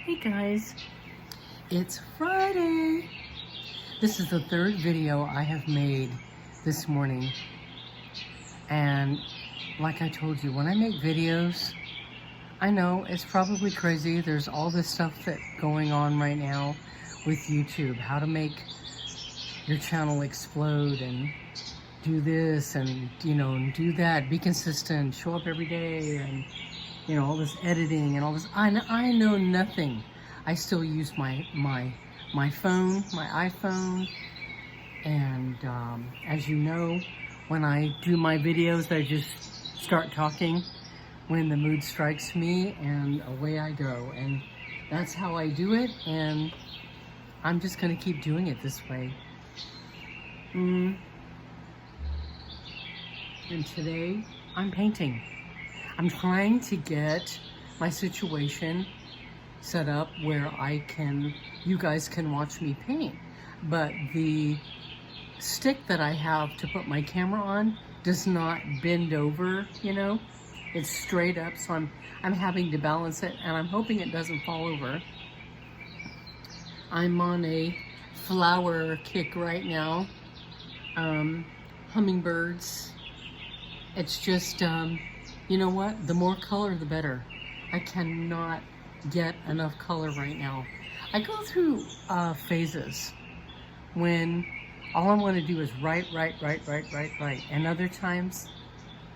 Hey guys, it's Friday. This is the third video I have made this morning. And like I told you, when I make videos, I know it's probably crazy. There's all this stuff that's going on right now with YouTube. How to make your channel explode and do this and, and do that. Be consistent, show up every day, and all this editing and all this. I know nothing. I still use my phone, my iPhone, and as you know, when I do my videos, I just start talking when the mood strikes me, and away I go. And that's how I do it, and I'm just gonna keep doing it this way. And today, I'm painting. I'm trying to get my situation set up where you guys can watch me paint. But the stick that I have to put my camera on does not bend over, It's straight up, so I'm having to balance it, and I'm hoping it doesn't fall over. I'm on a flower kick right now. Hummingbirds. It's just, you know what? The more color, the better. I cannot get enough color right now. I go through phases when all I want to do is write. And other times,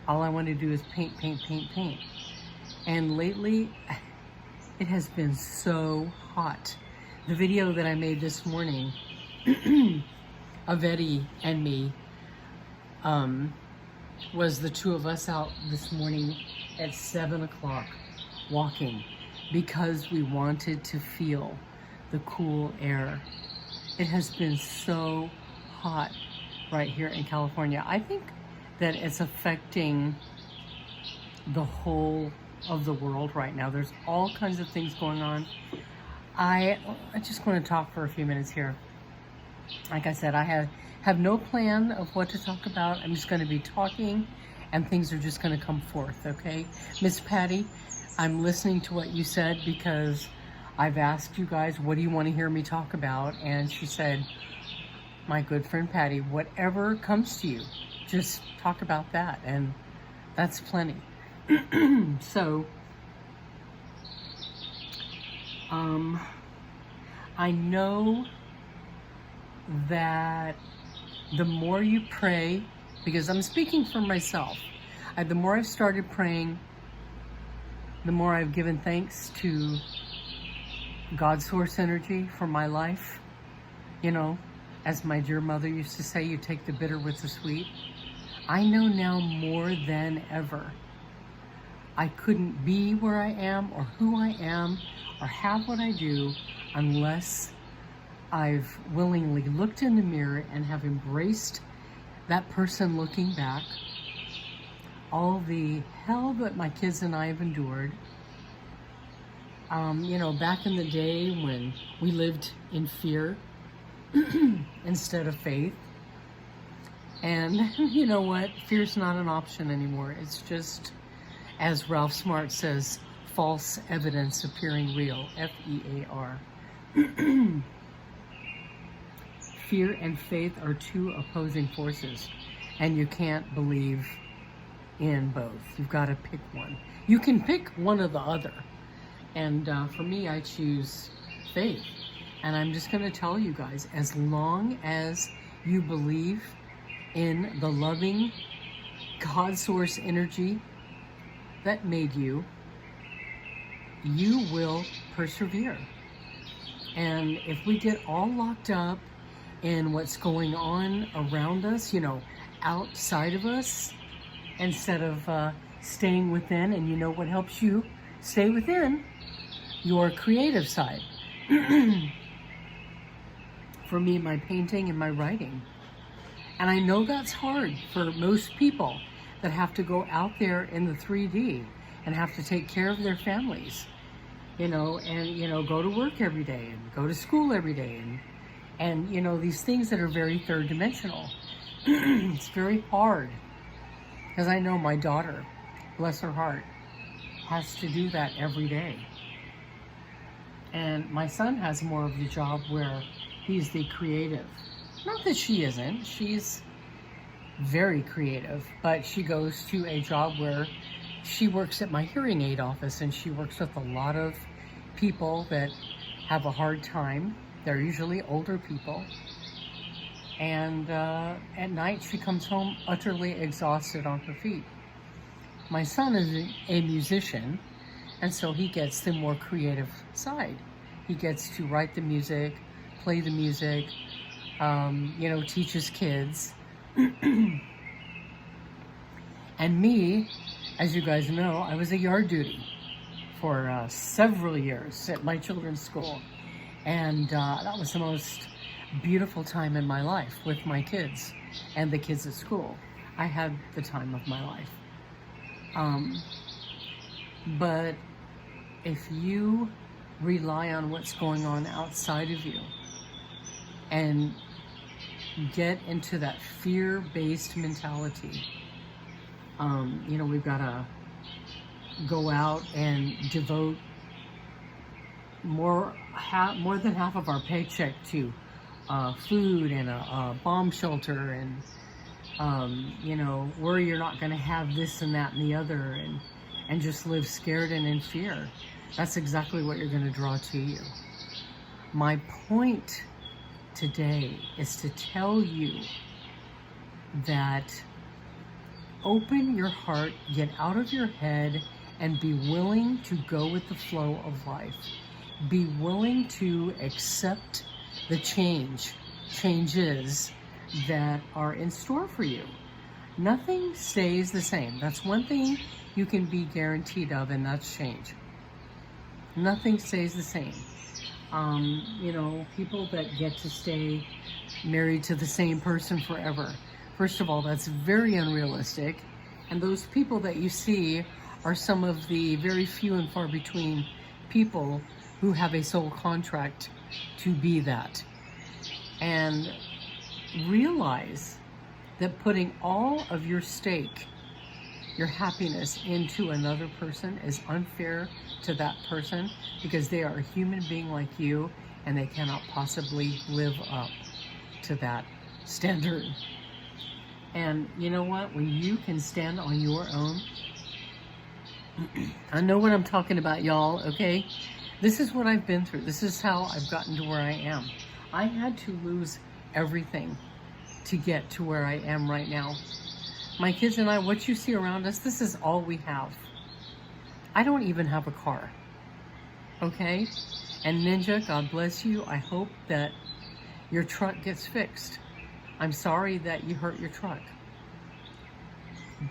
all I want to do is paint. And lately, it has been so hot. The video that I made this morning of Eddie and me, was the two of us out this morning at 7 o'clock walking because we wanted to feel the cool air. It has been so hot right here in California. I think that it's affecting the whole of the world right now. There's all kinds of things going on. I just want to talk for a few minutes here. Like I said, I have no plan of what to talk about. I'm just going to be talking, and things are just going to come forth, okay? Miss Patty, I'm listening to what you said because I've asked you guys, what do you want to hear me talk about? And she said, my good friend Patty, whatever comes to you, just talk about that, and that's plenty. So, I know that the more you pray, because I'm speaking for myself, the more I've started praying, the more I've given thanks to God's source energy for my life. As my dear mother used to say, you take the bitter with the sweet. I know now more than ever, I couldn't be where I am or who I am or have what I do unless I've willingly looked in the mirror and have embraced that person looking back, all the hell that my kids and I have endured. Back in the day when we lived in fear instead of faith. And you know what? Fear's not an option anymore. It's just, as Ralph Smart says, false evidence appearing real. F-E-A-R. Fear and faith are two opposing forces, and you can't believe in both. You've got to pick one. You can pick one or the other. And for me, I choose faith. And I'm just going to tell you guys, as long as you believe in the loving God source energy that made you, you will persevere. And if we get all locked up in what's going on around us, outside of us, instead of staying within, and what helps you stay within? Your creative side. For me, my painting and my writing. And I know that's hard for most people that have to go out there in the 3D and have to take care of their families, and go to work every day and go to school every day and these things that are very third dimensional. It's very hard, because I know my daughter, bless her heart, has to do that every day. And my son has more of the job where he's the creative. Not that she isn't, she's very creative, but she goes to a job where she works at my hearing aid office, and she works with a lot of people that have a hard time. They're usually older people. And at night she comes home utterly exhausted on her feet. My son is a musician, and so he gets the more creative side. He gets to write the music, play the music, teaches kids. And me, as you guys know, I was a yard duty for several years at my children's school. And that was the most beautiful time in my life with my kids and the kids at school. I had the time of my life. But if you rely on what's going on outside of you and get into that fear-based mentality, we've got to go out and devote more than half of our paycheck to food and a bomb shelter, and worry you're not going to have this and that and the other, and just live scared and in fear. That's exactly what you're going to draw to you. My point today is to tell you that open your heart, get out of your head, and be willing to go with the flow of life. Be willing to accept the changes that are in store for you. Nothing stays the same. That's one thing you can be guaranteed of, and that's change. Nothing stays the same. People that get to stay married to the same person forever. First of all, that's very unrealistic. And those people that you see are some of the very few and far between people who have a soul contract to be that. And realize that putting all of your stake, your happiness into another person is unfair to that person, because they are a human being like you, and they cannot possibly live up to that standard. And you know what? When you can stand on your own, I know what I'm talking about, y'all, okay? This is what I've been through. This is how I've gotten to where I am. I had to lose everything to get to where I am right now. My kids and I, what you see around us, this is all we have. I don't even have a car, okay? And Ninja, God bless you. I hope that your truck gets fixed. I'm sorry that you hurt your truck,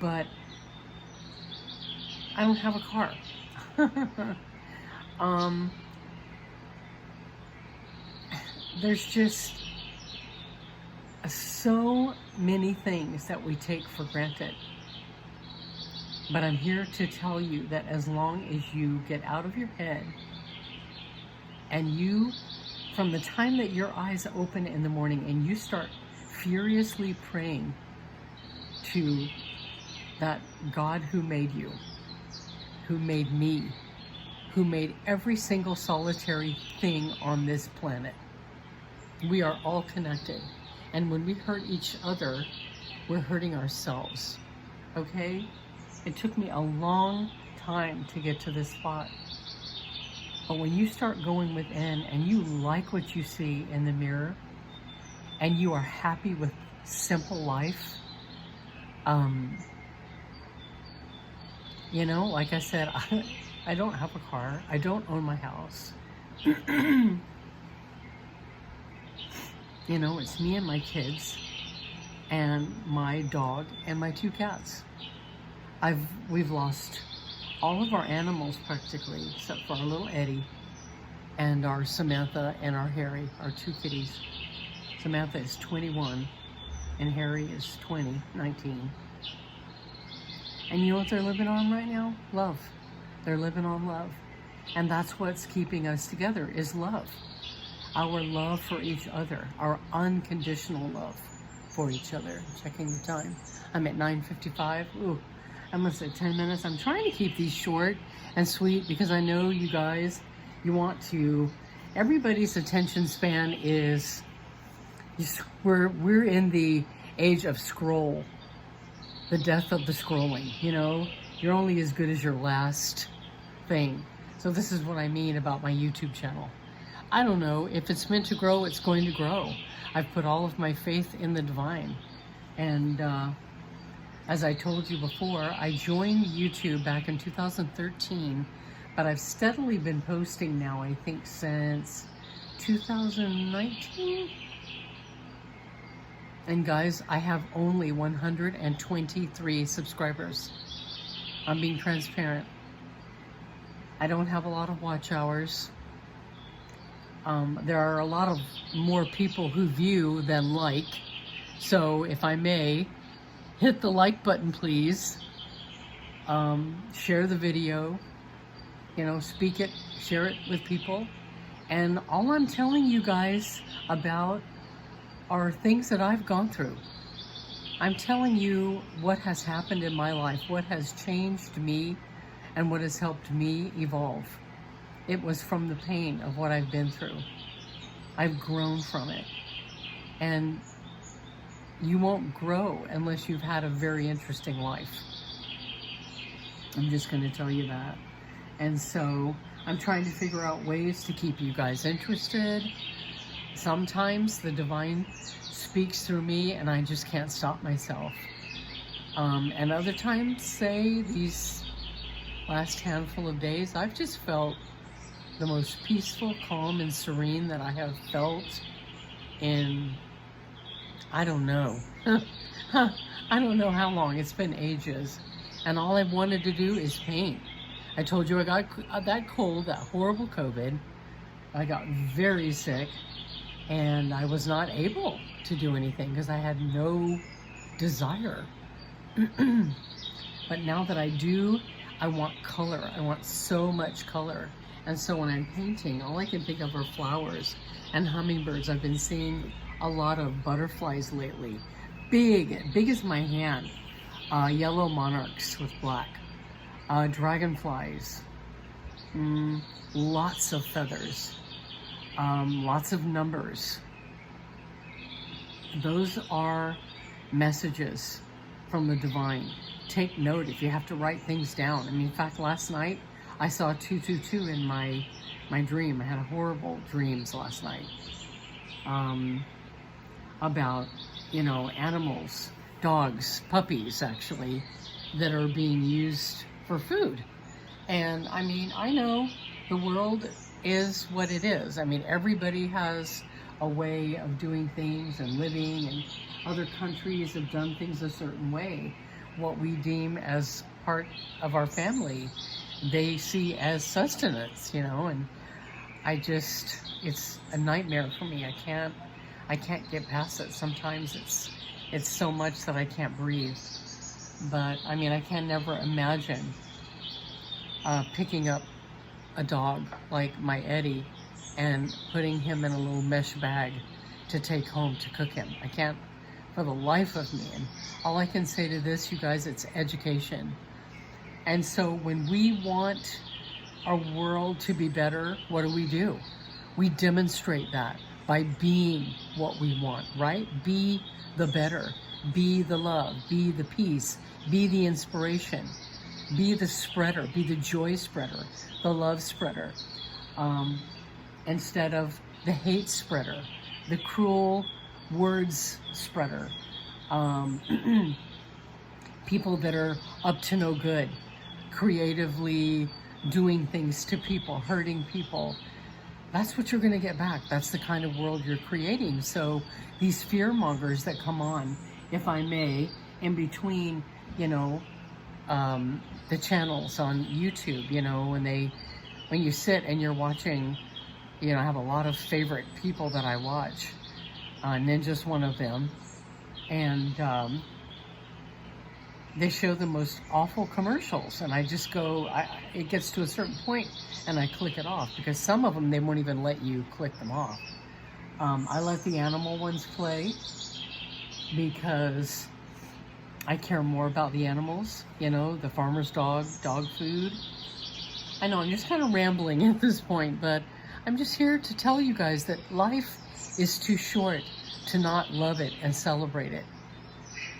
but I don't have a car. There's just so many things that we take for granted. But I'm here to tell you that as long as you get out of your head and you, from the time that your eyes open in the morning and you start furiously praying to that God who made you, who made me, who made every single solitary thing on this planet. We are all connected. And when we hurt each other, we're hurting ourselves, okay? It took me a long time to get to this spot. But when you start going within and you like what you see in the mirror, and you are happy with simple life, like I said, I don't have a car. I don't own my house. It's me and my kids and my dog and my 2 cats. We've lost all of our animals practically, except for our little Eddie and our Samantha and our Harry, our 2 kitties. Samantha is 21 and Harry is 19. And you know what they're living on right now? Love. They're living on love. And that's what's keeping us together, is love. Our love for each other, our unconditional love for each other. Checking the time. I'm at 9:55. Ooh, I must have 10 minutes. I'm trying to keep these short and sweet because I know you guys You want to, everybody's attention span is, we're in the age of scroll, the death of the scrolling, you know? You're only as good as your last thing. So this is what I mean about my YouTube channel. I don't know, if it's meant to grow, it's going to grow. I've put all of my faith in the divine. And as I told you before, I joined YouTube back in 2013, but I've steadily been posting now, I think since 2019. And guys, I have only 123 subscribers. I'm being transparent. I don't have a lot of watch hours. There are a lot of more people who view than like. So if I may, hit the like button, please. Share the video, you know, speak it, share it with people. And all I'm telling you guys about are things that I've gone through. I'm telling you what has happened in my life, what has changed me, and what has helped me evolve. It was from the pain of what I've been through. I've grown from it. And you won't grow unless you've had a very interesting life. I'm just going to tell you that. And so I'm trying to figure out ways to keep you guys interested. Sometimes the divine speaks through me and I just can't stop myself. And other times, say these last handful of days, I've just felt the most peaceful, calm, and serene that I have felt in, I don't know. I don't know how long. It's been ages. And all I've wanted to do is paint. I told you I got that cold, that horrible COVID. I got very sick and I was not able to do anything because I had no desire. But now that I do, I want color. I want so much color. And so when I'm painting, all I can think of are flowers and hummingbirds. I've been seeing a lot of butterflies lately. Big as my hand. Yellow monarchs with black. Dragonflies. Lots of feathers. Lots of numbers. Those are messages from the divine. Take note if you have to write things down. I mean, in fact, last night I saw 222 in my dream. I had horrible dreams last night about, you know, animals, dogs, puppies actually, that are being used for food. And I mean, I know the world is what it is. I mean, everybody has a way of doing things and living, and other countries have done things a certain way. What we deem as part of our family, they see as sustenance, you know, and it's a nightmare for me. I can't get past it. Sometimes it's so much that I can't breathe. But I mean, I can never imagine picking up a dog like my Eddie and putting him in a little mesh bag to take home to cook him. I can't for the life of me. And all I can say to this, you guys, it's education. And so when we want our world to be better, what do? We demonstrate that by being what we want, right? Be the better, be the love, be the peace, be the inspiration, be the spreader, be the joy spreader, the love spreader, instead of the hate spreader, the cruel words spreader, people that are up to no good, creatively doing things to people, hurting people. That's what you're going to get back. That's the kind of world you're creating. So these fear mongers that come on, if I may, in between, you know, the channels on YouTube, you know, when you sit and you're watching, you know, I have a lot of favorite people that I watch. Ninja's one of them. And they show the most awful commercials, and I just go, it gets to a certain point and I click it off, because some of them, they won't even let you click them off. I let the animal ones play because I care more about the animals, you know, the farmer's dog, dog food. I know I'm just kind of rambling at this point, but I'm just here to tell you guys that life is too short to not love it and celebrate it.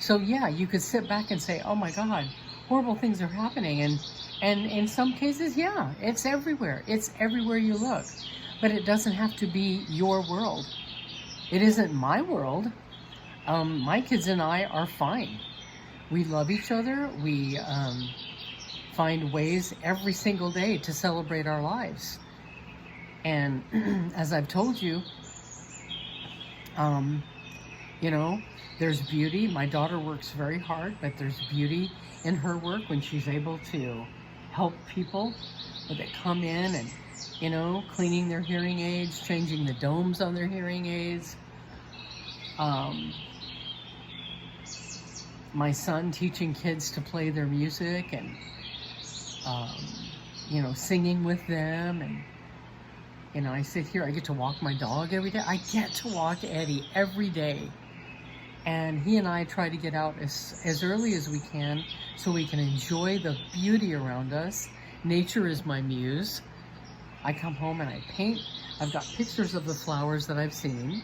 So yeah, you could sit back and say, oh my God, horrible things are happening. And in some cases, yeah, it's everywhere. It's everywhere you look. But it doesn't have to be your world. It isn't my world. My kids and I are fine. We love each other. We find ways every single day to celebrate our lives. And as I've told you, you know, there's beauty. My daughter works very hard, but there's beauty in her work when she's able to help people that come in and, you know, cleaning their hearing aids, changing the domes on their hearing aids. My son teaching kids to play their music and, you know, singing with them. And, you know, I sit here, I get to walk my dog every day. I get to walk Eddie every day. And he and I try to get out as early as we can so we can enjoy the beauty around us. Nature is my muse. I come home and I paint. I've got pictures of the flowers that I've seen.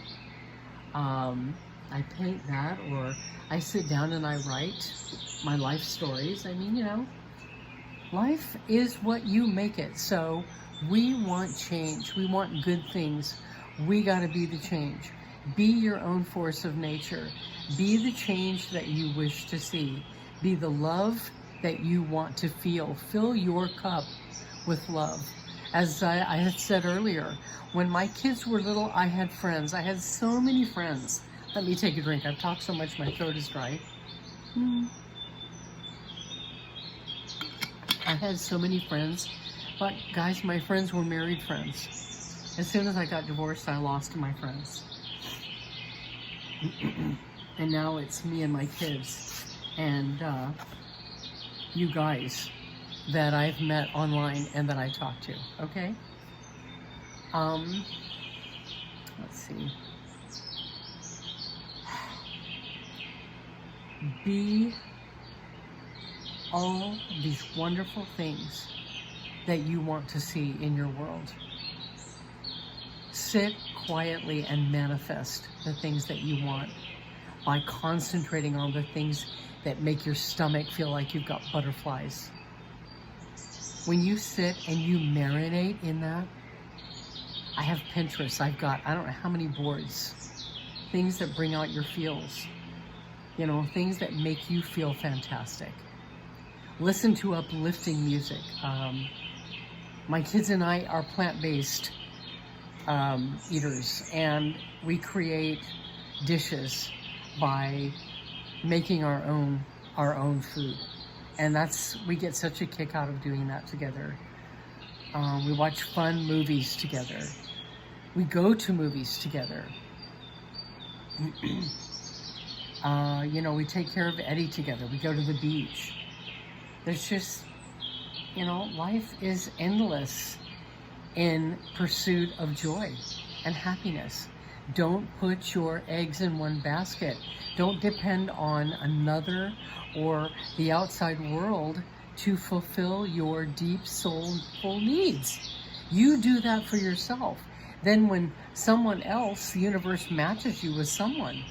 I paint that, or I sit down and I write my life stories. I mean, you know, life is what you make it. So we want change. We want good things. We got to be the change. Be your own force of nature. Be the change that you wish to see. Be the love that you want to feel. Fill your cup with love. As I had said earlier, when my kids were little, I had friends. I had so many friends. Let me take a drink. I've talked so much, my throat is dry. I had so many friends, but guys, my friends were married friends. As soon as I got divorced, I lost my friends. And now it's me and my kids and you guys that I've met online and that I talk to, okay? Let's see. Be all these wonderful things that you want to see in your world. Sit quietly and manifest the things that you want by concentrating on the things that make your stomach feel like you've got butterflies. When you sit and you marinate in that, I have Pinterest. I've got, I don't know how many boards, things that bring out your feels, you know, things that make you feel fantastic. Listen to uplifting music. My kids and I are plant-based eaters, and we create dishes by making our own food, and we get such a kick out of doing that together. We watch fun movies together. We go to movies together. You know, we take care of Eddie together. We go to the beach. There's just, you know, life is endless in pursuit of joy and happiness. Don't put your eggs in one basket. Don't depend on another or the outside world to fulfill your deep soulful needs. You do that for yourself. Then when someone else, the universe matches you with someone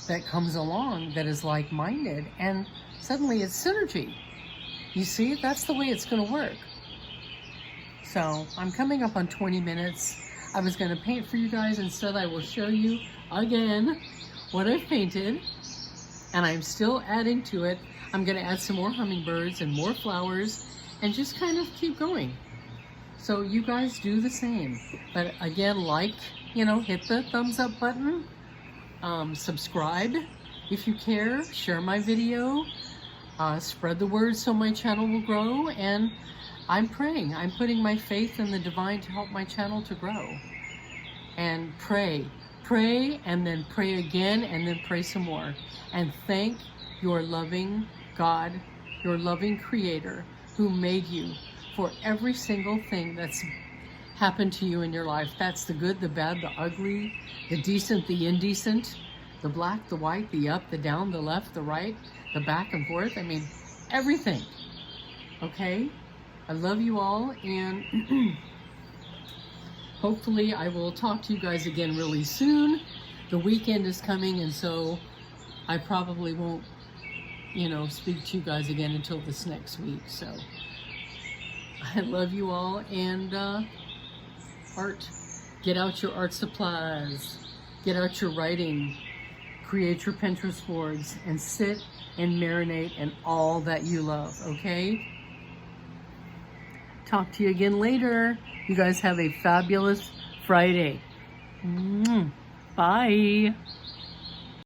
that comes along that is like-minded, and suddenly it's synergy. You see, that's the way it's going to work. So I'm coming up on 20 minutes. I was going to paint for you guys. Instead, I will show you again what I've painted, and I'm still adding to it. I'm going to add some more hummingbirds and more flowers and just kind of keep going. So you guys do the same. But again, like, you know, hit the thumbs up button. Subscribe if you care. Share my video. Spread the word so my channel will grow. And I'm praying. I'm putting my faith in the divine to help my channel to grow. And pray. Pray, and then pray again, and then pray some more. And thank your loving God, your loving Creator, who made you, for every single thing that's happened to you in your life. That's the good, the bad, the ugly, the decent, the indecent, the black, the white, the up, the down, the left, the right, the back and forth. I mean, everything. Okay? I love you all, and hopefully I will talk to you guys again really soon. The weekend is coming, and so I probably won't, speak to you guys again until this next week. So I love you all, and art. Get out your art supplies. Get out your writing. Create your Pinterest boards, and sit and marinate in all that you love, okay? Talk to you again later. You guys have a fabulous Friday. Bye.